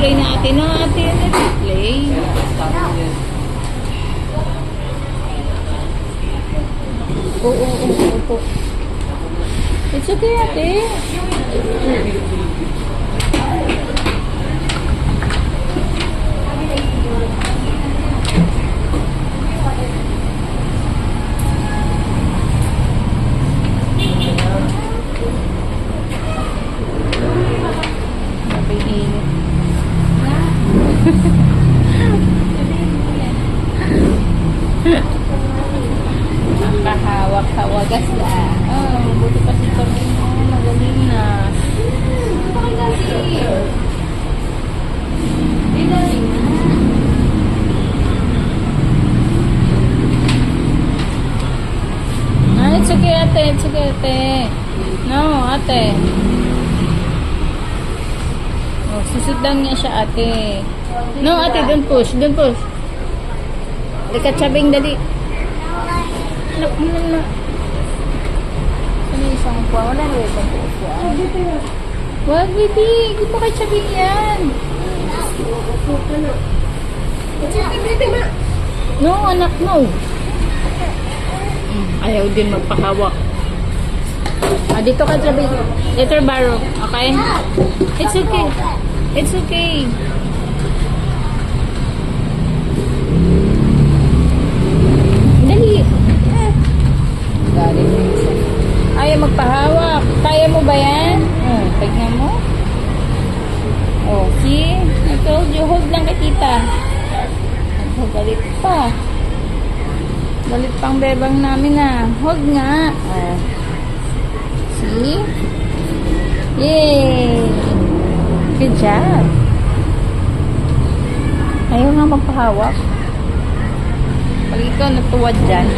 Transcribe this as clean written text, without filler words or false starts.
play na ate. No, ate, nag-play. Oo. It's okay, ate. Kahawak-hawagas na. Oh, buti pa si Kami mo. Magaling na. It's okay, ate. It's okay, ate. No, ate. Oh, susit lang niya siya, ate. No, ate, don't push. Don't push. Likat-sabing dali. Anak mo na. Ano isang pa? Wala na ibang po. Wag, baby. Hindi pa kay sabing yan. No, anak mo. Ayaw din magpahawak. Dito ka sabing. Letter barrow. Okay? It's okay. It's okay. Dali. Galing. Ayaw magpahawak. Kaya mo ba yan? Oh, tignan mo. Oh, see? I told you, hold lang kay tita. Oh, galit pa. Galit pang bebang namin ah. Hold nga. Oh. See? Yay! Good job. Ayaw nga magpahawak. Pag ikaw natuwad dyan,